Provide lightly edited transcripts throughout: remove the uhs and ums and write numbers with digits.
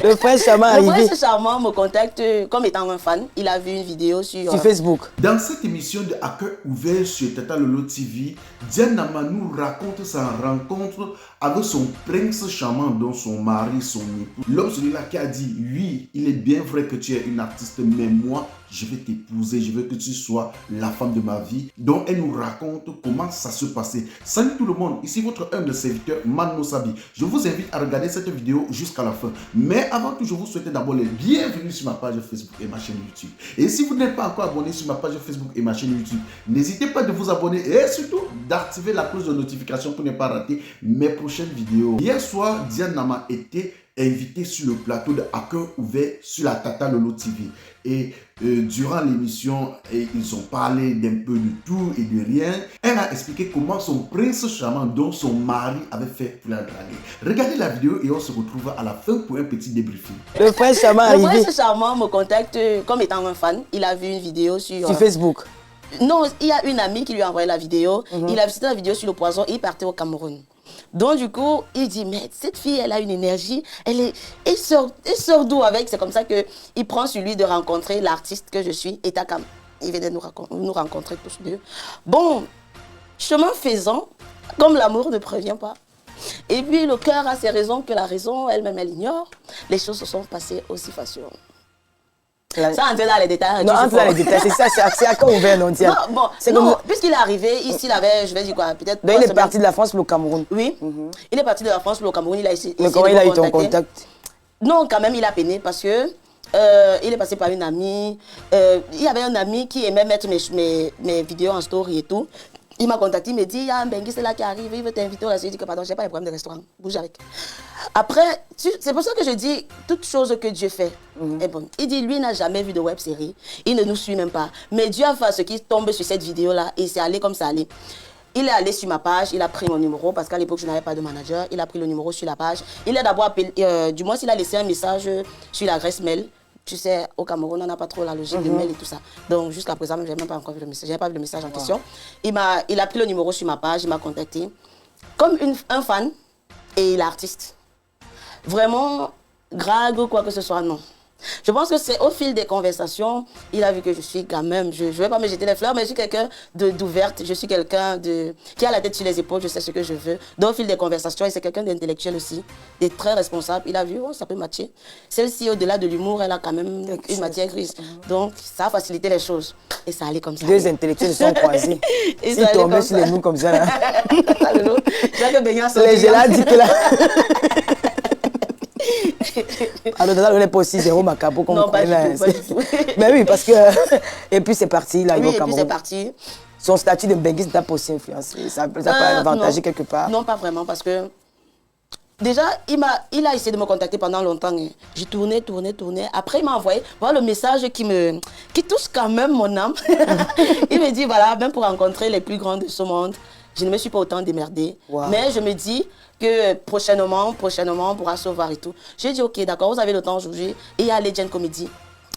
Le prince charmant Le arrivé. prince charmant me contacte comme étant un fan. Il a vu une vidéo sur Facebook. Dans cette émission de À cœur ouvert sur Tata Lolo TV, Diane Nama nous raconte sa rencontre avec son prince charmant, dont son mari, son époux. L'homme celui-là qui a dit, oui, il est bien vrai que tu es une artiste, mais moi, je vais t'épouser, je veux que tu sois la femme de ma vie. Donc, elle nous raconte comment ça se passait. Salut tout le monde, ici votre humble serviteur, Mano Sabi. Je vous invite à regarder cette vidéo jusqu'à la fin. Mais avant tout, je vous souhaite d'abord les bienvenus sur ma page Facebook et ma chaîne YouTube. Et si vous n'êtes pas encore abonné sur ma page Facebook et ma chaîne YouTube, n'hésitez pas de vous abonner et surtout d'activer la cloche de notification pour ne pas rater mes prochaines vidéos. Hier soir, Diane Nama était invité sur le plateau de À cœur ouvert sur la Tata Lolo TV. Et durant l'émission, ils ont parlé d'un peu de tout et de rien. Elle a expliqué comment son prince charmant, dont son mari, avait fait pour la draguer. Regardez la vidéo et on se retrouve à la fin pour un petit débriefing. Le prince charmant arrivé. Le prince charmant me contacte comme étant un fan. Il a vu une vidéo sur Facebook. Non, il y a une amie qui lui a envoyé la vidéo. Il a visité la vidéo sur le poison et il partait au Cameroun. Donc du coup, il dit, mais cette fille, elle a une énergie, elle sort d'où avec? C'est comme ça qu'il prend sur lui de rencontrer l'artiste que je suis, Etakam. Il venait nous rencontrer tous deux. Bon, chemin faisant, comme l'amour ne prévient pas, et puis le cœur a ses raisons que la raison elle-même elle ignore, les choses se sont passées aussi facilement. Ça, entre dans les détails. Non, entre dans les détails, c'est ça, c'est à quand ouvert, non, tiens. Non, bon, non, puisqu'il est arrivé, ici, il avait, je vais dire quoi, peut-être... Donc, il est parti de la France pour le Cameroun. Oui, il est parti de la France pour le Cameroun, il a essayé. Mais comment il a eu ton contact? Non, quand même, il a peiné parce que il est passé par une amie. Il y avait un ami qui aimait mettre mes vidéos en story et tout. Il m'a contacté, il m'a dit, il y a un Benguis là qui arrive, il veut t'inviter au restaurant. Je dis que pardon, j'ai pas de problème de restaurant, bouge avec. Après, c'est pour ça que je dis, toute chose que Dieu fait est bonne. Il dit, lui, il n'a jamais vu de web série, il ne nous suit même pas. Mais Dieu a fait ce qui tombe sur cette vidéo-là et c'est allé comme ça allait. Il est allé sur ma page, il a pris mon numéro parce qu'à l'époque, je n'avais pas de manager. Il a pris le numéro sur la page. Il a d'abord appelé, du moins, il a laissé un message sur l'adresse mail. Tu sais, au Cameroun, on n'a pas trop la logique de mail et tout ça. Donc, jusqu'à présent, je n'ai même pas encore vu le message. Je n'avais pas vu le message en question. Il a pris le numéro sur ma page, il m'a contacté. Comme un fan et il est artiste. Vraiment, grave ou quoi que ce soit, non. Je pense que c'est au fil des conversations, il a vu que je suis quand même, je ne vais pas me jeter les fleurs, mais je suis quelqu'un d'ouverte, je suis quelqu'un qui a la tête sur les épaules, je sais ce que je veux. Donc au fil des conversations, et c'est quelqu'un d'intellectuel aussi, de très responsable. Il a vu, oh, ça peut matcher. Celle-ci, au-delà de l'humour, elle a quand même une matière grise. Donc ça a facilité les choses. Et ça allait comme ça. Deux intellectuels se sont croisés. Ils tombaient sur les noms comme ça. Là. Les gélats dit que là... Alors, on n'est pas aussi zéro macabre qu'on non, pas du tout. Mais oui, parce que... Et puis, c'est parti, là, oui, au Cameroun. Et puis, c'est parti. Son statut de Benguis n'a pas aussi influencé. Ça n'a pas avantagé quelque part. Non, pas vraiment, parce que... Déjà, il a essayé de me contacter pendant longtemps. J'ai tourné. Après, il m'a envoyé voilà le message qui touche quand même mon âme. Il me dit, voilà, même pour rencontrer les plus grands de ce monde, je ne me suis pas autant démerdée. Wow. Mais je me dis que prochainement, on pourra se voir et tout. J'ai dit, ok, d'accord, vous avez le temps aujourd'hui. Et il y a Legend Comedy.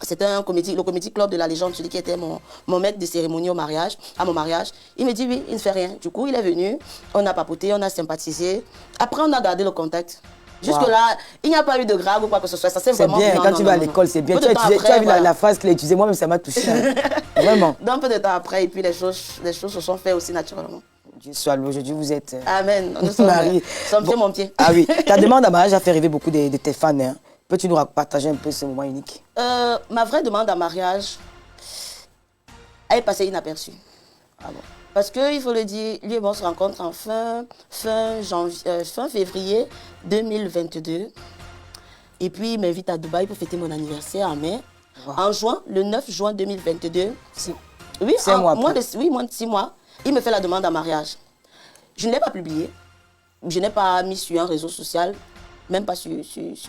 C'était le comédie club de la légende, celui qui était mon maître de cérémonie à mon mariage. Il me dit, oui, il ne fait rien. Du coup, il est venu, on a papoté, on a sympathisé. Après, on a gardé le contact. Jusque-là, il n'y a pas eu de grave ou quoi que ce soit. Ça, c'est vraiment bien, quand tu vas à l'école, c'est bien. Tu as vu la phrase qu'il a utilisée, moi-même, ça m'a touché. Hein. Vraiment. Donc, peu de temps après, et puis les choses se sont faites aussi naturellement. Dieu soit loué, aujourd'hui vous êtes... Amen. Nous sommes mariés. Bon. Mon pied. Ah oui, ta demande à mariage a fait rêver beaucoup de tes fans. Hein. Peux-tu nous partager un peu ce moment unique? Ma vraie demande à mariage, elle est passée inaperçue. Ah bon. Parce qu'il faut le dire, lui et moi on se rencontre en fin février 2022. Et puis il m'invite à Dubaï pour fêter mon anniversaire en mai. Wow. En juin, le 9 juin 2022. Oui, 6 mois moins de 6 mois. Il me fait la demande en mariage. Je ne l'ai pas publié. Je n'ai pas mis sur un réseau social, même pas sur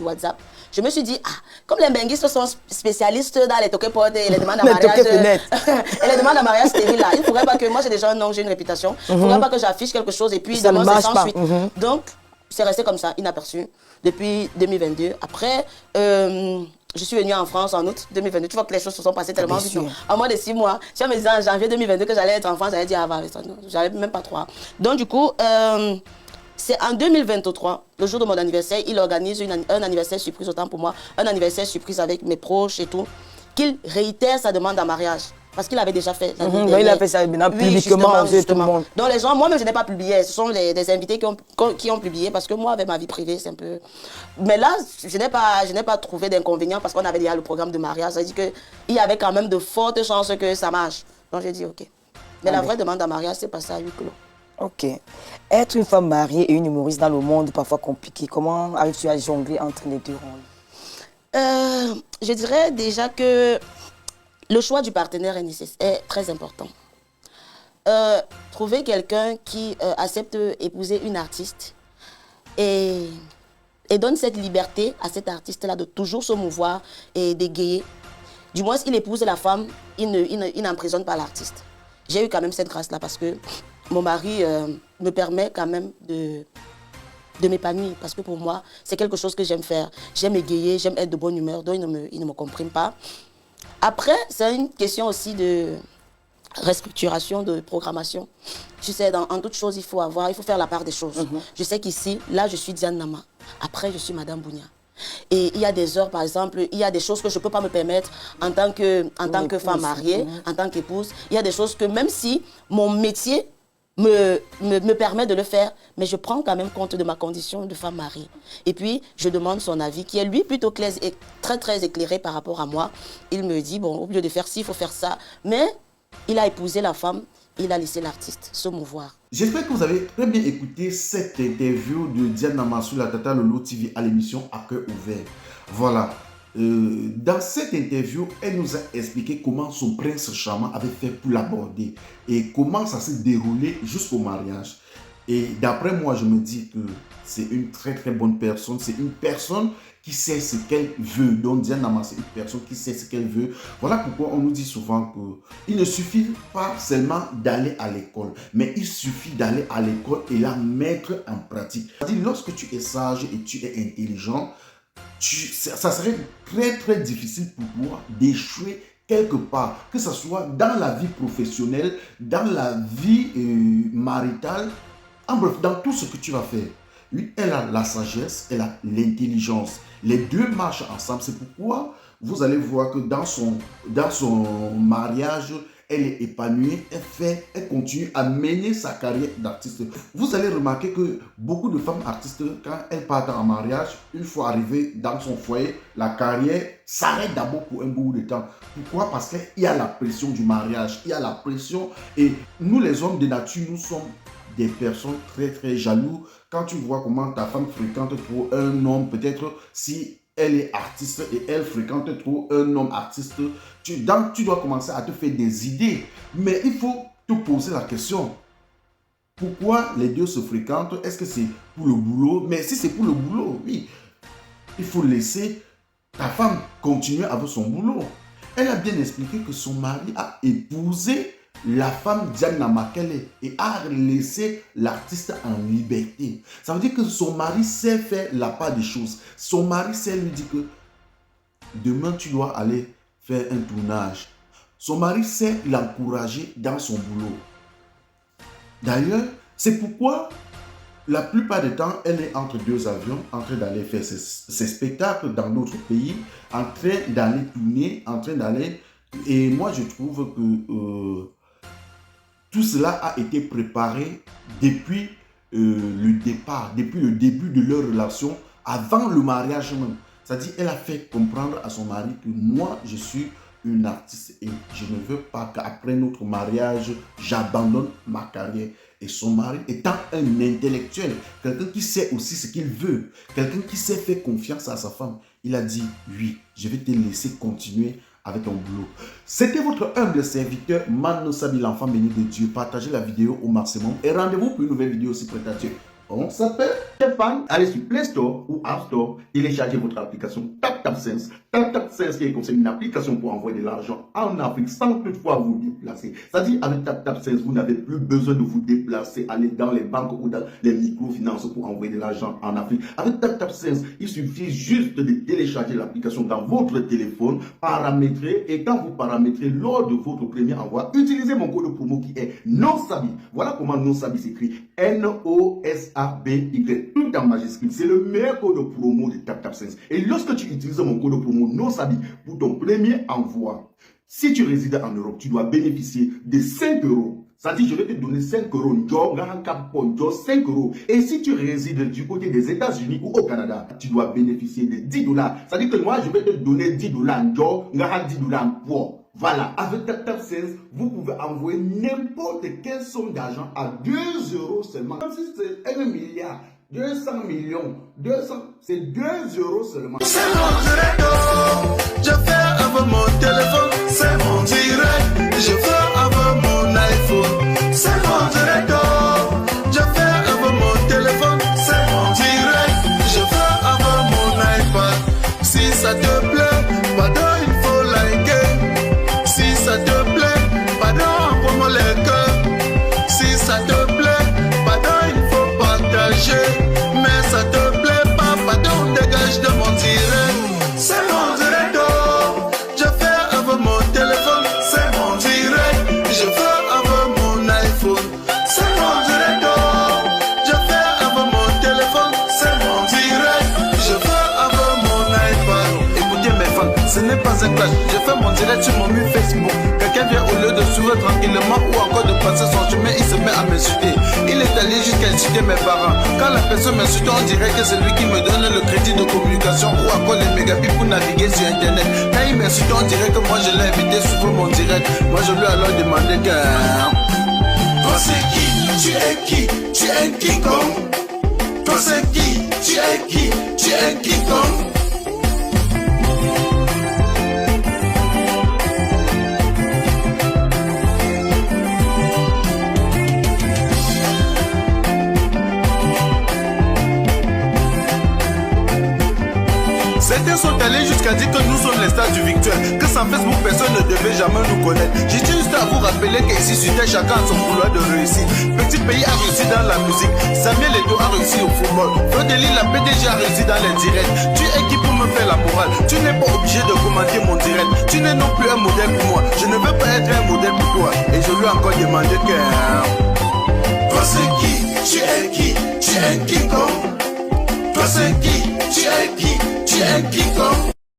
WhatsApp. Je me suis dit, comme les benguistes sont spécialistes dans les toquepotes et les demandes à mariage, et les demandes à mariage stériles là, il ne faudrait pas que, moi j'ai déjà un nom, j'ai une réputation, il ne faudrait pas que j'affiche quelque chose et puis ça ne marche pas. Suite. Donc, c'est resté comme ça, inaperçu, depuis 2022. Après, je suis venue en France en août 2022. Tu vois que les choses se sont passées tellement vite. En moins de 6 mois. Si on me disait en janvier 2022 que j'allais être en France, j'allais dire avant. J'avais même pas 3. Donc du coup, C'est en 2023, le jour de mon anniversaire, il organise un anniversaire surprise, autant pour moi, un anniversaire surprise avec mes proches et tout, qu'il réitère sa demande en mariage. Parce qu'il avait déjà fait. Donc il a fait ça maintenant publiquement, tout le monde. Donc les gens, moi-même je n'ai pas publié, ce sont des invités qui ont publié parce que moi avec ma vie privée c'est un peu... Mais là, je n'ai pas trouvé d'inconvénient parce qu'on avait déjà le programme de mariage, ça veut dire qu'il y avait quand même de fortes chances que ça marche. Donc j'ai dit ok. Mais la vraie demande en mariage c'est passé à huis clos. Ok. Être une femme mariée et une humoriste dans le monde parfois compliqué, comment arrives-tu à jongler entre les deux rôles? Je dirais déjà que le choix du partenaire est très important. Trouver quelqu'un qui accepte épouser une artiste et donne cette liberté à cet artiste-là de toujours se mouvoir et d'égayer. Du moins, s'il épouse la femme, il n'emprisonne pas l'artiste. J'ai eu quand même cette grâce-là parce que mon mari me permet quand même de m'épanouir. Parce que pour moi, c'est quelque chose que j'aime faire. J'aime égayer, j'aime être de bonne humeur, donc il ne me comprime pas. Après, c'est une question aussi de restructuration, de programmation. Tu sais, en toute chose, il faut faire la part des choses. Je sais qu'ici, là, je suis Diane Nama. Après, je suis Madame Bounia. Et il y a des heures, par exemple, il y a des choses que je ne peux pas me permettre en tant que femme mariée, en tant qu'épouse. Il y a des choses que même si mon métier me permet de le faire, mais je prends quand même compte de ma condition de femme mariée. Et puis, je demande son avis, qui est lui plutôt clair et très, très éclairé par rapport à moi. Il me dit, bon, au lieu de faire ci, il faut faire ça. Mais il a épousé la femme, il a laissé l'artiste se mouvoir. J'espère que vous avez très bien écouté cette interview de Diane Nama sur la Tata Lolo TV à l'émission À cœur ouvert. Voilà. Dans cette interview, elle nous a expliqué comment son prince charmant avait fait pour l'aborder et comment ça s'est déroulé jusqu'au mariage. Et d'après moi, je me dis que c'est une très très bonne personne. C'est une personne qui sait ce qu'elle veut. Donc Diane Nama, c'est une personne qui sait ce qu'elle veut. Voilà pourquoi on nous dit souvent qu'il ne suffit pas seulement d'aller à l'école, mais il suffit d'aller à l'école et la mettre en pratique. C'est-à-dire, lorsque tu es sage et tu es intelligent, ça serait très très difficile pour toi d'échouer quelque part, que ce soit dans la vie professionnelle, dans la vie maritale, en bref, dans tout ce que tu vas faire. Oui, elle a la sagesse, elle a l'intelligence. Les deux marchent ensemble. C'est pourquoi vous allez voir que dans son mariage, elle est épanouie, elle continue à mener sa carrière d'artiste. Vous allez remarquer que beaucoup de femmes artistes, quand elles partent en mariage, une fois arrivées dans son foyer, la carrière s'arrête d'abord pour un bout de temps. Pourquoi? Parce qu'il y a la pression du mariage, il y a la pression. Et nous, les hommes de nature, nous sommes des personnes très très jaloux. Quand tu vois comment ta femme fréquente trop un homme, peut-être si elle est artiste et elle fréquente trop un homme artiste, tu dois commencer à te faire des idées. Mais il faut te poser la question. Pourquoi les deux se fréquentent? Est-ce que c'est pour le boulot? Mais si c'est pour le boulot, oui, il faut laisser ta femme continuer avec son boulot. Elle a bien expliqué que son mari a épousé la femme Diane Nama et a laissé l'artiste en liberté. Ça veut dire que son mari sait faire la part des choses. Son mari sait lui dire que demain tu dois aller faire un tournage. Son mari sait l'encourager dans son boulot. D'ailleurs, c'est pourquoi la plupart du temps, elle est entre deux avions, en train d'aller faire ses spectacles dans d'autres pays, en train d'aller tourner, en train d'aller... Et moi, je trouve que tout cela a été préparé depuis le départ, depuis le début de leur relation, avant le mariage même. C'est-à-dire, elle a fait comprendre à son mari que moi, je suis une artiste et je ne veux pas qu'après notre mariage, j'abandonne ma carrière. Et son mari étant un intellectuel, quelqu'un qui sait aussi ce qu'il veut, quelqu'un qui sait faire confiance à sa femme, il a dit oui, je vais te laisser continuer avec ton boulot. C'était votre humble serviteur Mano Sabi, l'enfant béni de Dieu. Partagez la vidéo au maximum et rendez-vous pour une nouvelle vidéo si prête à Dieu. On s'appelle Stéphane. Allez sur Play Store ou App Store, téléchargez votre application. Tap tap. TapTapSense. TapTapSense qui est comme une application pour envoyer de l'argent en Afrique sans toutefois vous déplacer. C'est-à-dire avec TapTapSense, vous n'avez plus besoin de vous déplacer, aller dans les banques ou dans les microfinances pour envoyer de l'argent en Afrique. Avec TapTapSense, il suffit juste de télécharger l'application dans votre téléphone, paramétrer, et quand vous paramétrez lors de votre premier envoi, utilisez mon code promo qui est NOSABI. Voilà comment NOSABI s'écrit. NOSABY, tout en majuscule. C'est le meilleur code promo de TapTapSense. Et lorsque tu utilises mon code promo NOSABI pour ton premier envoi, si tu résides en Europe, tu dois bénéficier de 5 euros. C'est-à-dire, je vais te donner 5 euros, 5 euros. Et si tu résides du côté des États-Unis ou au Canada, tu dois bénéficier de 10 dollars. C'est-à-dire que moi, je vais te donner 10 dollars, 10 dollars pour. Voilà, avec TapTapSense, vous pouvez envoyer n'importe quelle somme d'argent à 2 euros seulement. Même si c'est 1 milliard, 200 millions, 200, c'est 2 euros seulement. C'est mon direct, je fais avec mon téléphone, c'est mon direct, je fais avec mon iPhone, c'est mon direct, je fais avec mon téléphone, c'est mon direct, je fais avec mon iPad. Si ça te plaît, pardon, il faut liker. Si ça te plaît, pardon, envoie-moi les cœurs. Si ça te plaît, pardon, il faut partager. Mais ça te plaît pas, pardon, dégage de mon direct. C'est mon direct, je fais avec mon téléphone. C'est mon direct, je fais avec mon iPhone. C'est mon direct, je fais avec mon téléphone. C'est mon direct, je fais avec mon iPad. Écoutez mes fans, ce n'est pas un clash. Je fais mon direct sur mon mur Facebook. Quelqu'un vient au lieu de sourire tranquillement ou encore de passer son chemin, il se met à m'insulter. Il est allé jusqu'à insulter mes parents. Quand la personne m'insulte, on dirait que c'est lui qui me donne le crédit de communication ou encore les mégabits pour naviguer sur internet. Quand il m'insulte, on dirait que moi je l'ai invité sur mon direct. Moi je lui ai alors demandé que... Toi c'est qui? Tu es qui? Tu es un King Kong? Toi c'est qui? Tu es qui? Tu es un King Kong? Certains sont allés jusqu'à dire que nous sommes les stars du virtuel, que sans Facebook personne ne devait jamais nous connaître. J'ai juste à vous rappeler qu'ici sur Terre chacun a son couloir de réussite. Petit pays a réussi dans la musique, Samuel Eto'o a réussi au football, Flodeli la PDG a réussi dans les directs. Tu es qui pour me faire la morale? Tu n'es pas obligé de commenter mon direct. Tu n'es non plus un modèle pour moi, je ne veux pas être un modèle pour toi. Et je lui ai encore demandé que... Toi c'est qui? Tu es qui? Tu es un King Kong? Toi c'est qui? Tu es qui? Tu es un King